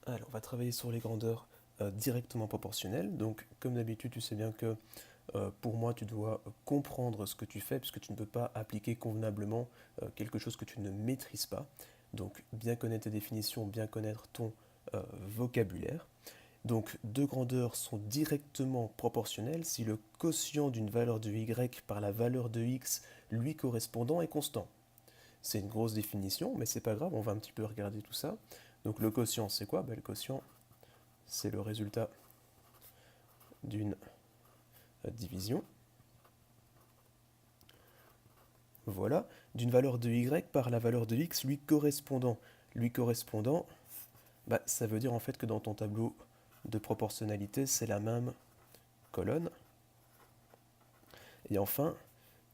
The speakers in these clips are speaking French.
Alors, on va travailler sur les grandeurs directement proportionnelles. Donc, comme d'habitude, tu sais bien que pour moi, tu dois comprendre ce que tu fais, puisque tu ne peux pas appliquer convenablement quelque chose que tu ne maîtrises pas. Donc, bien connaître tes définitions, bien connaître ton vocabulaire. Donc, deux grandeurs sont directement proportionnelles si le quotient d'une valeur de y par la valeur de x lui correspondant est constant. C'est une grosse définition, mais c'est pas grave, on va un petit peu regarder tout ça. Donc, le quotient, c'est quoi? Le quotient, c'est le résultat d'une division, voilà, d'une valeur de y par la valeur de x lui correspondant. Lui correspondant, ça veut dire en fait que dans ton tableau de proportionnalité, c'est la même colonne. Et enfin,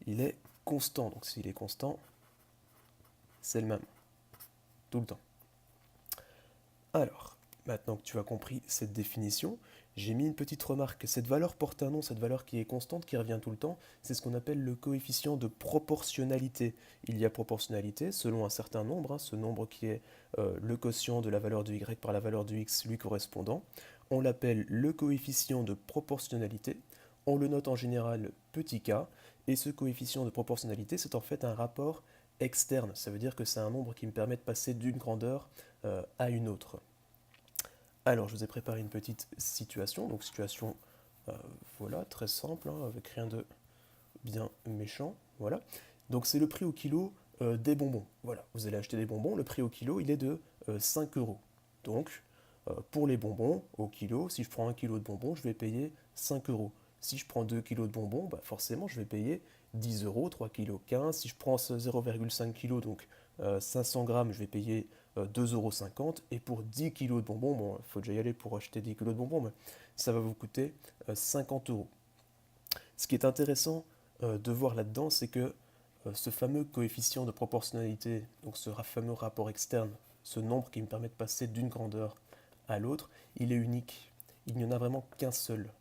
il est constant. Donc s'il est constant, c'est le même, tout le temps. Alors, maintenant que tu as compris cette définition, j'ai mis une petite remarque. Cette valeur porte un nom, cette valeur qui est constante, qui revient tout le temps, c'est ce qu'on appelle le coefficient de proportionnalité. Il y a proportionnalité selon un certain nombre, ce nombre qui est le quotient de la valeur de y par la valeur de x lui correspondant. On l'appelle le coefficient de proportionnalité. On le note en général petit k, et ce coefficient de proportionnalité, c'est en fait un rapport externe. Ça veut dire que c'est un nombre qui me permet de passer d'une grandeur à une autre. Alors, je vous ai préparé une petite situation. Donc, situation, voilà, très simple, avec rien de bien méchant. Voilà. Donc, c'est le prix au kilo des bonbons. Voilà, vous allez acheter des bonbons. Le prix au kilo, il est de 5 euros. Donc, pour les bonbons, au kilo, si je prends 1 kilo de bonbons, je vais payer 5 euros. Si je prends 2 kilos de bonbons, forcément, je vais payer 10 euros, 3 kilos 15. Si je prends 0,5 kg, donc 500 grammes, je vais payer 2,50 € et pour 10 kilos de bonbons, bon, il faut déjà y aller pour acheter 10 kilos de bonbons, mais ça va vous coûter 50 euros. Ce qui est intéressant de voir là-dedans, c'est que ce fameux coefficient de proportionnalité, donc ce fameux rapport externe, ce nombre qui me permet de passer d'une grandeur à l'autre, il est unique. Il n'y en a vraiment qu'un seul.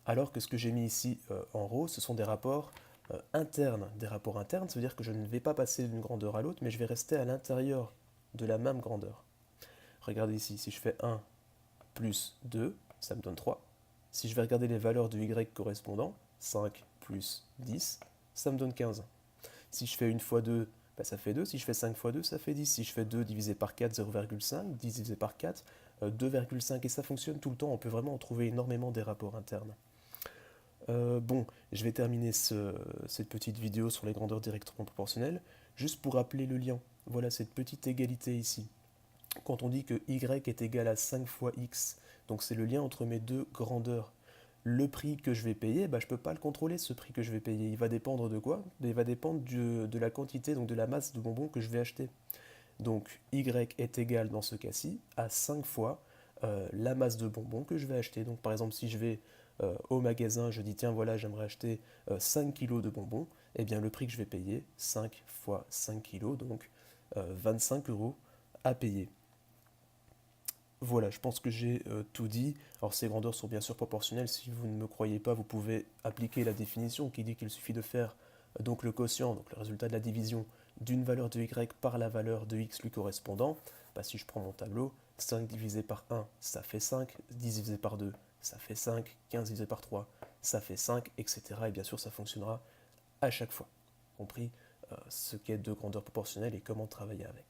Alors que ce que j'ai mis ici en rose, ce sont des rapports internes. Des rapports internes, ça veut dire que je ne vais pas passer d'une grandeur à l'autre, mais je vais rester à l'intérieur de la même grandeur. Regardez ici, si je fais 1 plus 2, ça me donne 3. Si je vais regarder les valeurs de y correspondant, 5 plus 10, ça me donne 15. Si je fais 1 fois 2, ça fait 2. Si je fais 5 fois 2, ça fait 10. Si je fais 2 divisé par 4, 0,5. 10 divisé par 4, 2,5. Et ça fonctionne tout le temps. On peut vraiment en trouver énormément des rapports internes. Bon, je vais terminer cette petite vidéo sur les grandeurs directement proportionnelles, juste pour rappeler le lien. Voilà cette petite égalité ici. Quand on dit que y est égal à 5 fois x, donc c'est le lien entre mes deux grandeurs. Le prix que je vais payer, je ne peux pas le contrôler, ce prix que je vais payer. Il va dépendre de quoi? Il va dépendre de la quantité, donc de la masse de bonbons que je vais acheter. Donc y est égal dans ce cas-ci à 5 fois la masse de bonbons que je vais acheter. Donc par exemple, si je vais au magasin, je dis tiens voilà, j'aimerais acheter 5 kilos de bonbons, et bien le prix que je vais payer, 5 fois 5 kilos, donc 25 euros à payer. Voilà, je pense que j'ai tout dit. Alors ces grandeurs sont bien sûr proportionnelles. Si vous ne me croyez pas, vous pouvez appliquer la définition qui dit qu'il suffit de faire donc le quotient, donc le résultat de la division d'une valeur de y par la valeur de x lui correspondant. Si je prends mon tableau, 5 divisé par 1, ça fait 5, 10 divisé par 2, ça fait 5, 15 divisé par 3, ça fait 5, etc. Et bien sûr, ça fonctionnera à chaque fois, compris ce qu'est deux grandeurs proportionnelles et comment travailler avec.